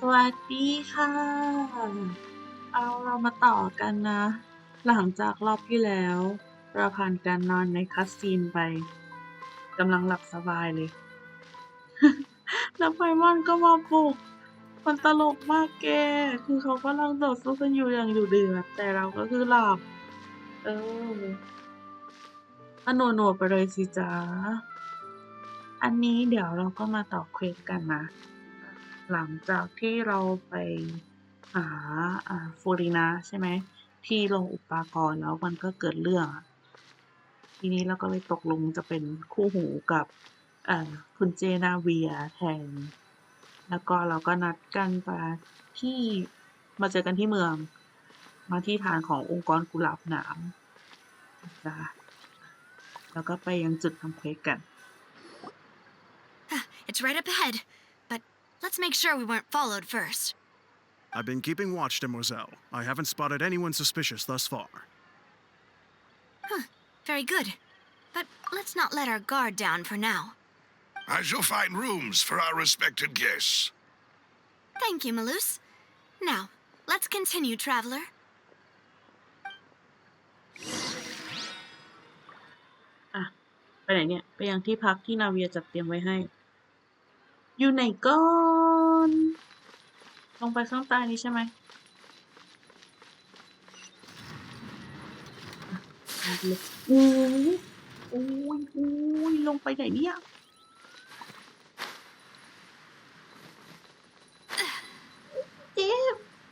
สวัสดีค่ะเรามาต่อกันนะ หลังจากรอบที่แล้วเราผ่านการนอนในคัสซีนไปกำลังหลับสบายเลย แล้วไพมอนก็มาปลุกมันตลกมากแกคือเขากำลังต่อสู้กันอยู่อย่างดุเดือดแต่เราก็คือหลับเออก็โนไปเลยสิจ๊ะอันนี้เดี๋ยวเราก็มาต่อเควสกันนะ หลังจากที่เราไปหาฟูรินะใช่ไหมที่โรงอุปกรณ์แล้วมันก็เกิดเรื่องอะทีนี้เราก็เลยตกลงจะเป็นคู่หูกับคุณเจนาเวียแทนแล้วก็เราก็นัดกันไปที่มาเจอกันที่เมืองมาที่ฐานขององค์กรกุหลาบหนามจ้ะแล้วก็ไปยังจุดทำเควสกัน It's right up ahead, but let's make sure we weren't followed first. I've been keeping watch, demoiselle. I haven't spotted anyone suspicious thus far. Very good. But let's not let our guard down for now. I shall find rooms for our respected guests. Thank you, Malus. Now, let's continue, traveler. อ่ะไปไหนเนี่ยไปยังที่พักที่นาเวียจัดเตรียมไว้ให้อยู่ไหนก่อนลงไปข้างใต้นี้ใช่ไหมเลยโอ้ยลงไปไหนเนี่ย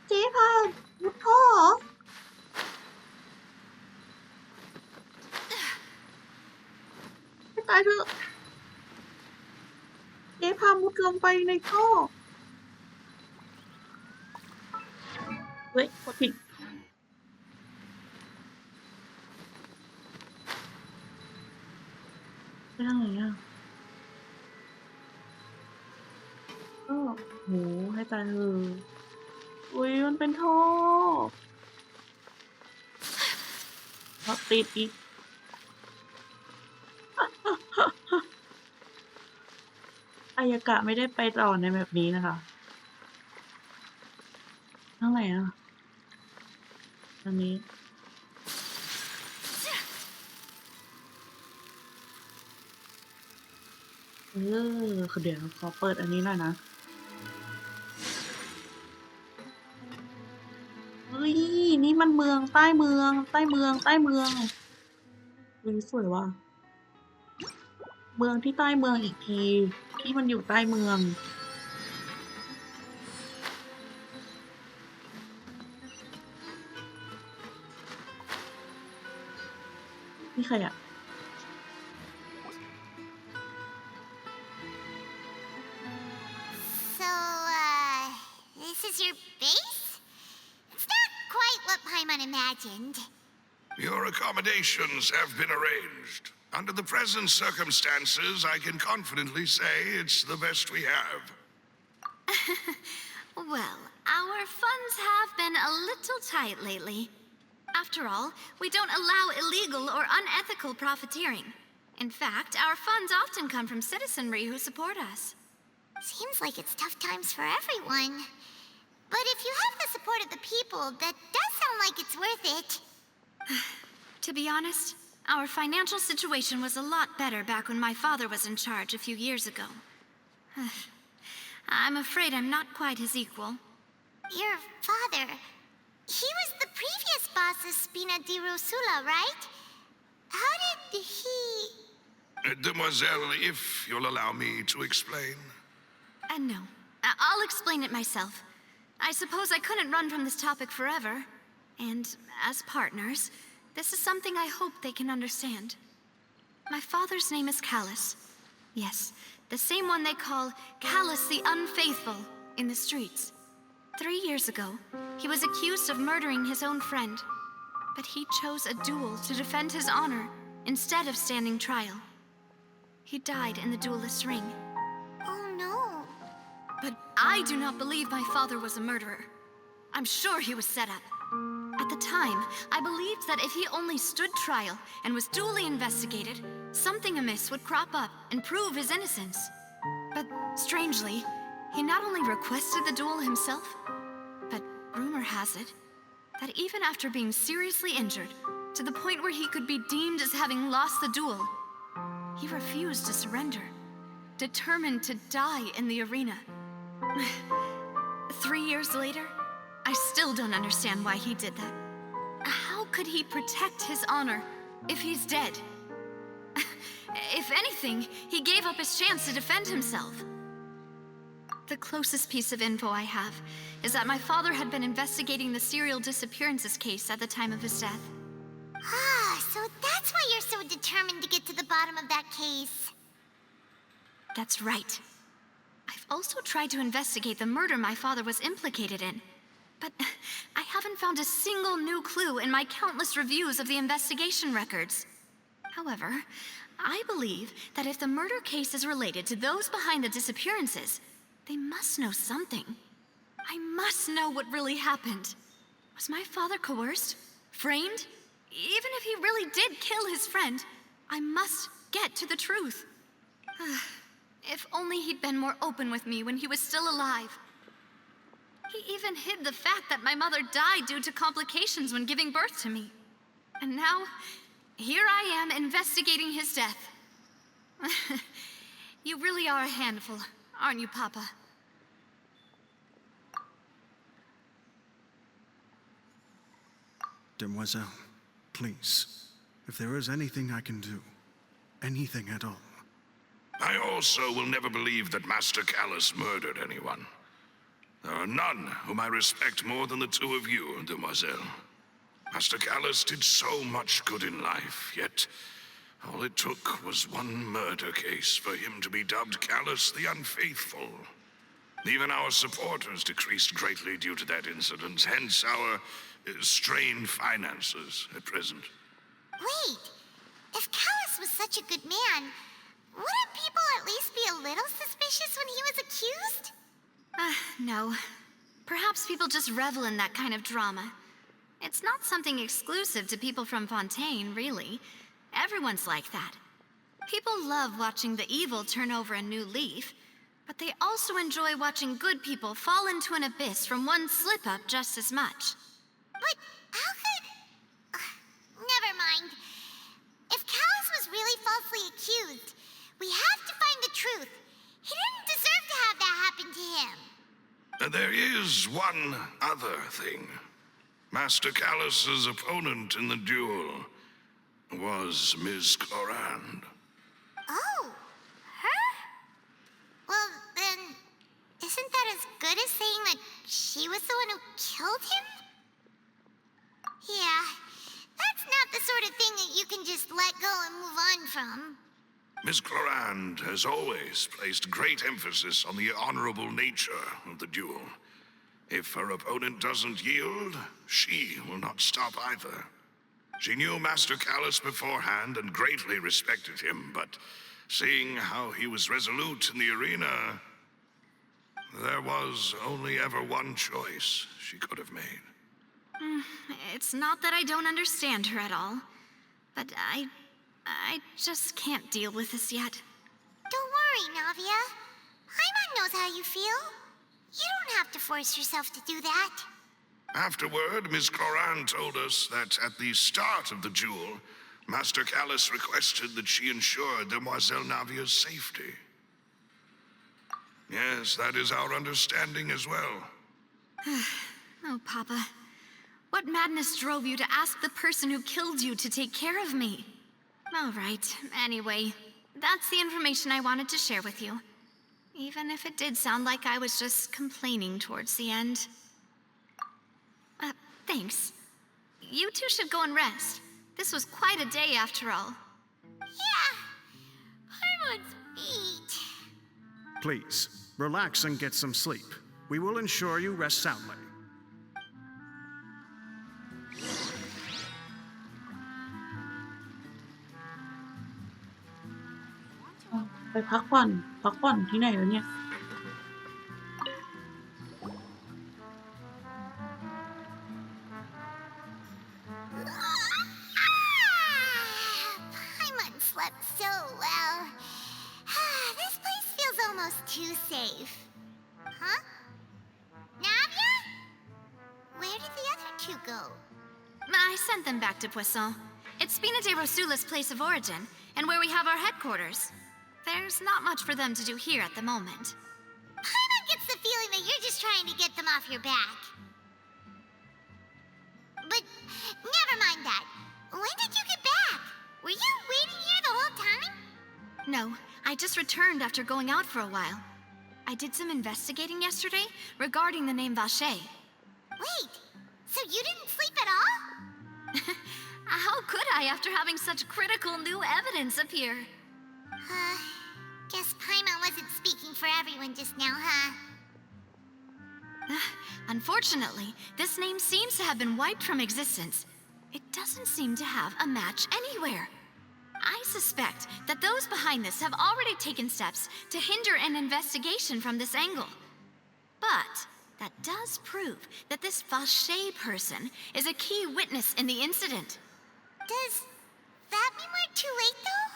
เจ๊พามุดท่อเหรอไม่ตายเถอะเจ๊พามุดลงไปในท่อเฮ้ยกดผิดไปทางไหนอ่ะก็โหให้ตายเถอะอุ้ยมันเป็นท่อติดอีกอายากะไม่ได้ไปต่อในแบบนี้นะคะทางไหนอ่ะทางนี้เดี๋ยวขอเปิดอันนี้หน่อยนะเฮ้ยนี่มันเมืองใต้เมืองสวยว่ะเมืองที่ใต้เมืองอีกทีที่มันอยู่ใต้เมืองนี่ใครอ่ะSo, this is your base? It's not quite what Paimon imagined. Your accommodations have been arranged. Under the present circumstances, I can confidently say it's the best we have. Well, our funds have been a little tight lately. After all, we don't allow illegal or unethical profiteering. In fact, our funds often come from citizenry who support us. Seems like it's tough times for everyone. But if you have the support of the people, that does sound like it's worth it. To be honest, our financial situation was a lot better back when my father was in charge a few years ago. I'm afraid I'm not quite his equal. Your father... He was the previous boss of Spina di Rosula, right? How did he... Demoiselle, if you'll allow me to explain. No. I'll explain it myself. I suppose I couldn't run from this topic forever. And as partners, this is something I hope they can understand. My father's name is Callus. Yes, the same one they call Callus the Unfaithful in the streets. 3 years ago, he was accused of murdering his own friend. But he chose a duel to defend his honor instead of standing trial. He died in the duelist's ring. Oh no. But I do not believe my father was a murderer. I'm sure he was set up. At the time, I believed that if he only stood trial and was duly investigated, something amiss would crop up and prove his innocence. But strangely, He not only requested the duel himself, but rumor has it that even after being seriously injured, to the point where he could be deemed as having lost the duel, he refused to surrender, determined to die in the arena. 3 years later, I still don't understand why he did that. How could he protect his honor if he's dead? If anything, he gave up his chance to defend himself. The closest piece of info I have is that my father had been investigating the serial disappearances case at the time of his death. Ah, so that's why you're so determined to get to the bottom of that case. That's right. I've also tried to investigate the murder my father was implicated in, but I haven't found a single new clue in my countless reviews of the investigation records. However, I believe that if the murder case is related to those behind the disappearances, they must know something. I must know what really happened. Was my father coerced? Framed? Even if he really did kill his friend, I must get to the truth. If only he'd been more open with me when he was still alive. He even hid the fact that my mother died due to complications when giving birth to me. And now, here I am investigating his death. You really are a handful, aren't you, Papa? Demoiselle, please, if there is anything I can do, anything at all. I also will never believe that Master Callus murdered anyone. There are none whom I respect more than the two of you, Demoiselle. Master Callus did so much good in life, yet all it took was one murder case for him to be dubbed Callus the Unfaithful. Even our supporters decreased greatly due to that incident, hence our strained finances at present. Wait, if Callus was such a good man, wouldn't people at least be a little suspicious when he was accused? No. Perhaps people just revel in that kind of drama. It's not something exclusive to people from Fontaine, really. Everyone's like that. People love watching the evil turn over a new leaf, but they also enjoy watching good people fall into an abyss from one slip-up just as much. But how could... never mind. If Callus was really falsely accused, we have to find the truth. He didn't deserve to have that happen to him. There is one other thing. Master Callus's opponent in the duel was Ms. Clorand. Oh, her? Well, then, isn't that as good as saying that she was the one who killed him? Yeah, that's not the sort of thing that you can just let go and move on from. Ms. Clorand has always placed great emphasis on the honorable nature of the duel. If her opponent doesn't yield, she will not stop either. She knew Master Callus beforehand and greatly respected him, but seeing how he was resolute in the arena, there was only ever one choice she could have made. It's not that I don't understand her at all, but I just can't deal with this yet. Don't worry, Navia. Paimon knows how you feel. You don't have to force yourself to do that. Afterward, Ms. Clorand told us that at the start of the duel, Master Callus requested that she ensure Demoiselle Navia's safety. Yes, that is our understanding as well. Oh, Papa. What madness drove you to ask the person who killed you to take care of me? All right, anyway, that's the information I wanted to share with you. Even if it did sound like I was just complaining towards the end. Thanks. You two should go and rest. This was quite a day after all. Yeah, Paimon's beat. Please, relax and get some sleep. We will ensure you rest soundly. ไปพักผ่อนที่ไหนแล้วเนี่ย Paimon slept so well. This place feels almost too safe. two go? I sent them back to Poisson. It's Spina de Rosula's place of origin, and where we have our headquarters. There's not much for them to do here at the moment. Paimon gets the feeling that you're just trying to get them off your back. But never mind that. When did you get back? Were you waiting here the whole time? No, I just returned after going out for a while. I did some investigating yesterday regarding the name Vache. Wait, so you didn't sleep at all? How could I after having such critical new evidence appear? Guess Paimon wasn't speaking for everyone just now, huh? Unfortunately, this name seems to have been wiped from existence. It doesn't seem to have a match anywhere. I suspect that those behind this have already taken steps to hinder an investigation from this angle. But that does prove that this Vache person is a key witness in the incident. Does that mean we're too late, though?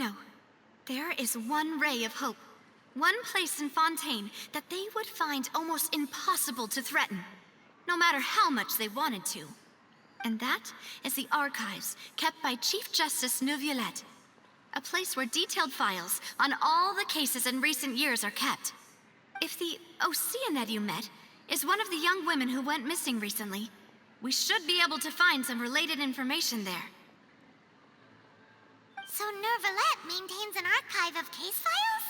No. There is one ray of hope. One place in Fontaine that they would find almost impossible to threaten, no matter how much they wanted to. And that is the archives kept by Chief Justice Neuvillette, a place where detailed files on all the cases in recent years are kept. If the Oceanette you met is one of the young women who went missing recently, we should be able to find some related information there. So Neuvillette maintains an archive of case files?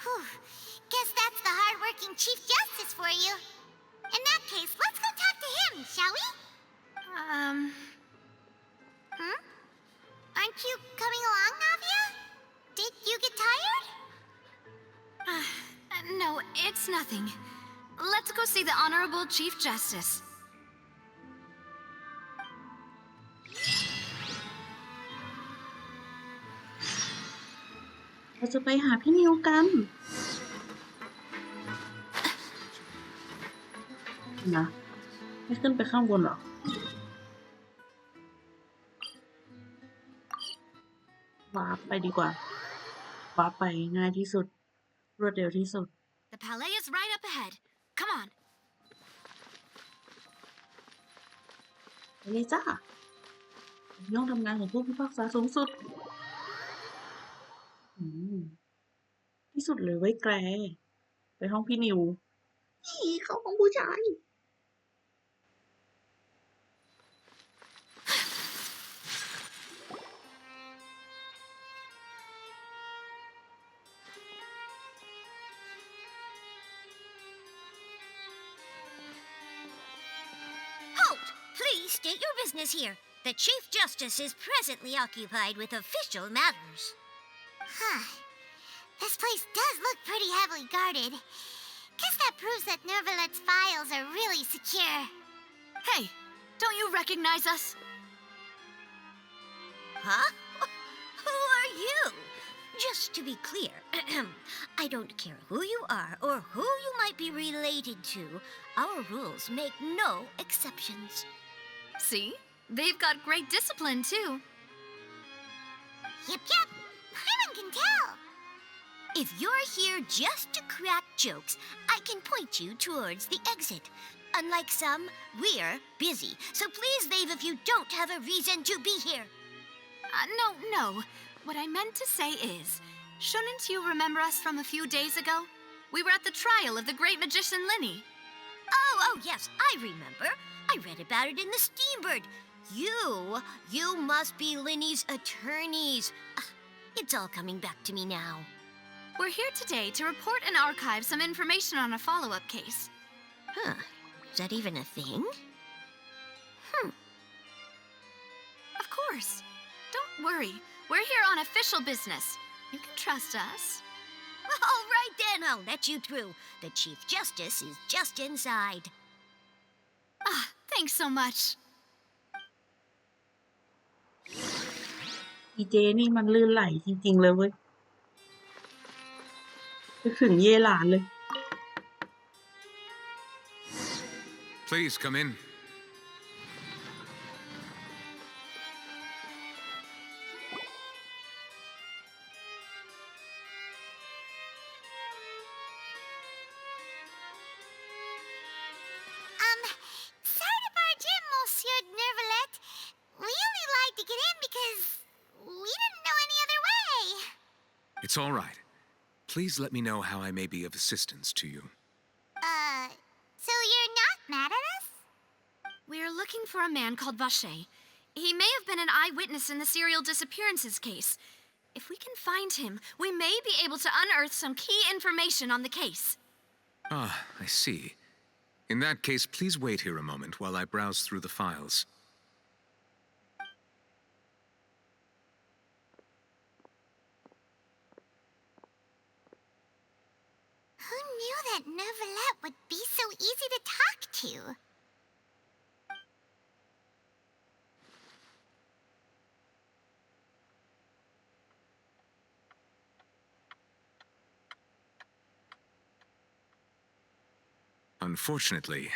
Whew. Guess that's the hard-working Chief Justice for you. In that case, let's go talk to him, shall we? Aren't you coming along, Navia? Did you get tired? No, it's nothing. Let's go see the Honorable Chief Justice. เราจะไปหาพี่นิวกันนะไม่ขึ้นไปข้างบนหรอวาร์ปไปดีกว่าวาร์ปไปง่ายที่สุดรวดเร็วที่สุด The palais is right up ahead. Come on. ไปเลยจ้าห้องทำงานของผู้พิพากษาสูงสุดที่สุดเลยไว้ยแกรไปห้องพี่นิวเข้าห้องผู้ชาย Halt! Please state your business here. The Chief Justice is presently occupied with official matters. Huh. This place does look pretty heavily guarded. Guess that proves that Neuvillette's files are really secure. Hey, don't you recognize us? Huh? Who are you? Just to be clear, I don't care who you are or who you might be related to. Our rules make no exceptions. See? They've got great discipline, too. Yep. Paimon can tell. If you're here just to crack jokes, I can point you towards the exit. Unlike some, we're busy, so please leave if you don't have a reason to be here. No. What I meant to say is, shouldn't you remember us from a few days ago? We were at the trial of the great magician Linny. Oh, yes, I remember. I read about it in the Steambird. You must be Linny's attorneys. It's all coming back to me now. We're here today to report and archive some information on a follow-up case. Huh. Is that even a thing? Of course. Don't worry. We're here on official business. You can trust us. All right, then. I'll let you through. The Chief Justice is just inside. Thanks so much. อีเจนี่มันลื่นไหลจริงๆเลยเว้ยนึกถึงเย่หลานเลย Please come in. It's all right. Please let me know how I may be of assistance to you. So you're not mad at us? We're looking for a man called Vache. He may have been an eyewitness in the serial disappearances case. If we can find him, we may be able to unearth some key information on the case. Ah, I see. In that case, please wait here a moment while I browse through the files. Who knew that Neuvillette would be so easy to talk to? Unfortunately,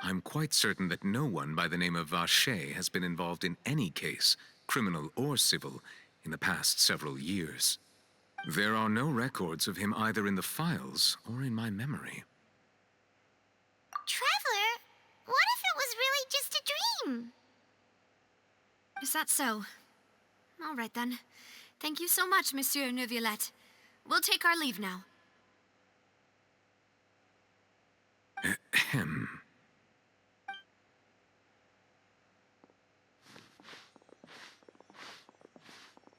I'm quite certain that no one by the name of Vache has been involved in any case, criminal or civil, in the past several years. There are no records of him either in the files or in my memory. Traveler, what if it was really just a dream? Is that so? All right then. Thank you so much, Monsieur Neuvillette. We'll take our leave now. Ahem.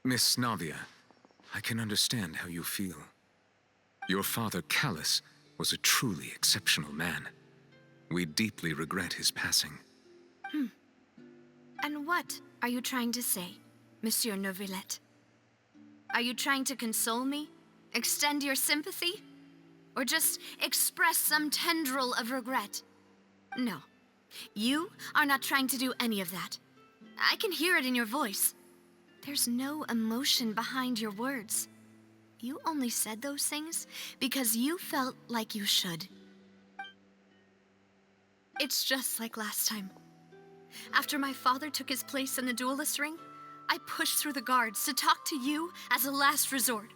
Miss Navia, I can understand how you feel. Your father, Callus, was a truly exceptional man. We deeply regret his passing. And what are you trying to say, Monsieur Neuvillette? Are you trying to console me? Extend your sympathy? Or just express some tendril of regret? No. You are not trying to do any of that. I can hear it in your voice. There's no emotion behind your words. You only said those things because you felt like you should. It's just like last time. After my father took his place in the duelist ring, I pushed through the guards to talk to you as a last resort.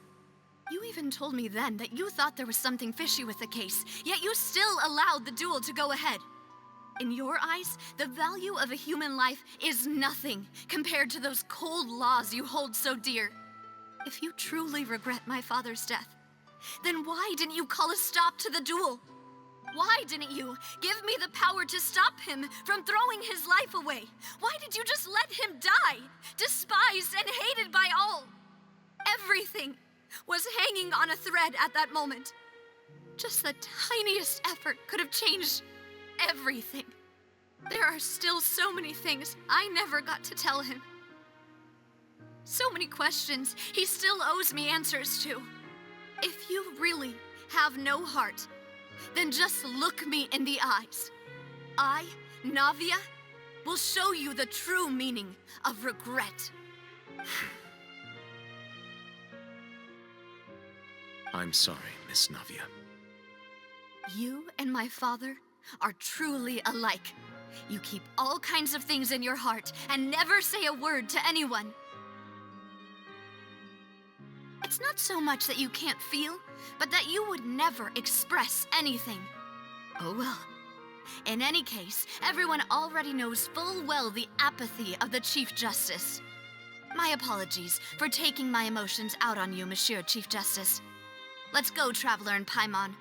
You even told me then that you thought there was something fishy with the case, yet you still allowed the duel to go ahead. In your eyes, the value of a human life is nothing compared to those cold laws you hold so dear. If you truly regret my father's death, then why didn't you call a stop to the duel? Why didn't you give me the power to stop him from throwing his life away? Why did you just let him die, despised and hated by all? Everything was hanging on a thread at that moment. Just the tiniest effort could have changed everything. There are still so many things I never got to tell him. So many questions he still owes me answers to. If you really have no heart, then just look me in the eyes. I, Navia, will show you the true meaning of regret. I'm sorry, Miss Navia. You and my father are truly alike. You keep all kinds of things in your heart and never say a word to anyone. It's not so much that you can't feel, but that you would never express anything. Oh well. In any case, everyone already knows full well the apathy of the Chief Justice. My apologies for taking my emotions out on you, Monsieur Chief Justice. Let's go, Traveler and Paimon.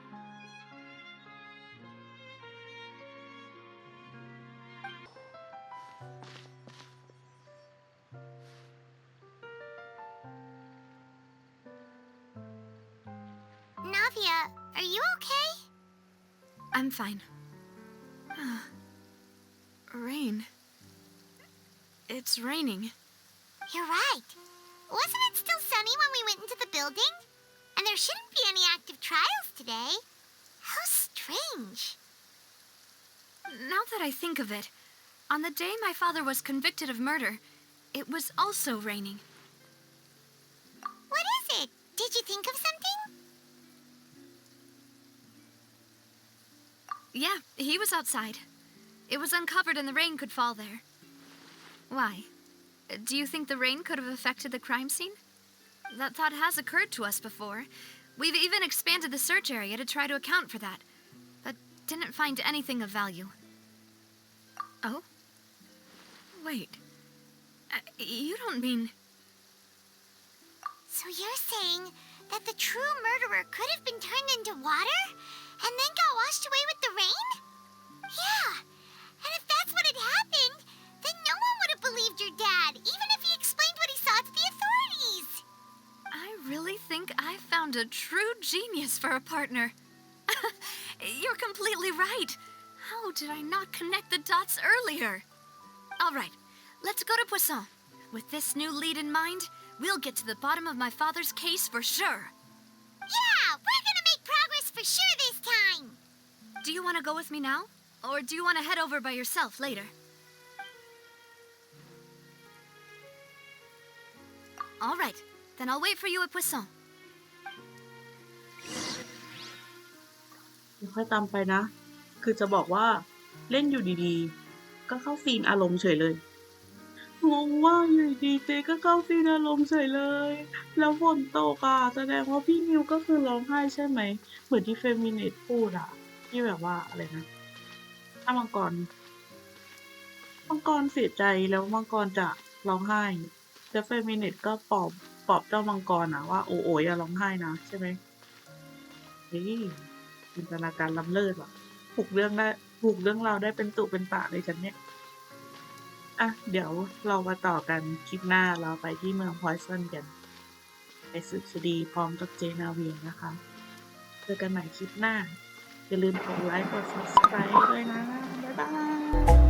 Navia, are you okay? I'm fine. Rain. It's raining. You're right. Wasn't it still sunny when we went into the building? And there shouldn't be any active trials today. How strange. Now that I think of it, on the day my father was convicted of murder, it was also raining. What is it? Did you think of something? Yeah, he was outside. It was uncovered and the rain could fall there. Why? Do you think the rain could have affected the crime scene? That thought has occurred to us before. We've even expanded the search area to try to account for that, but didn't find anything of value. Oh? Wait. You don't mean... So you're saying that the true murderer could have been turned into water and then got washed away with the rain? Yeah, and if that's what had happened, then no one would have believed your dad, even if he explained what he saw to the authorities. I really think I found a true genius for a partner. You're completely right. How did I not connect the dots earlier? All right, let's go to Poisson. With this new lead in mind, we'll get to the bottom of my father's case for sure. Yeah, we're gonna make progress for sure this time. Do you want to go with me now? Or do you want to head over by yourself later? All right, then I'll wait for you at Poisson. เดี๋ยวค่อยตามไปนะ คือจะบอกว่าเล่นอยู่ดีๆ ก็เข้าซีนอารมณ์เฉยเลย งงว่าอยู่ดีๆเจก็เข้าซีนอารมณ์เฉยเลย แล้วฝนตกอ่ะแสดงว่าพี่นิวก็คือร้องไห้ใช่ไหม เหมือนที่เฟมินิสต์พูดอ่ะ ที่แบบว่าอะไรนะ ถ้ามังกรเสียใจแล้วมังกรจะร้องไห้แล้วเฟมินิสต์ก็ปลอบเจ้ามังกรนะว่าโอ้อย่าร้องไห้นะใช่ไหมเฮ้ยจินตนาการล้ำเลิศว่ะผูกเรื่องราวได้เป็นตุเป็นตะเลยฉันเนี่ยอ่ะเดี๋ยวเรามาต่อกันคลิปหน้าเราไปที่เมืองพอยซันกันไปสืบคดีพร้อมกับเจนาเวียนะคะเจอกันใหม่คลิปหน้าอย่าลืมกดไลค์กด subscribe ด้วยนะบ๊ายบาย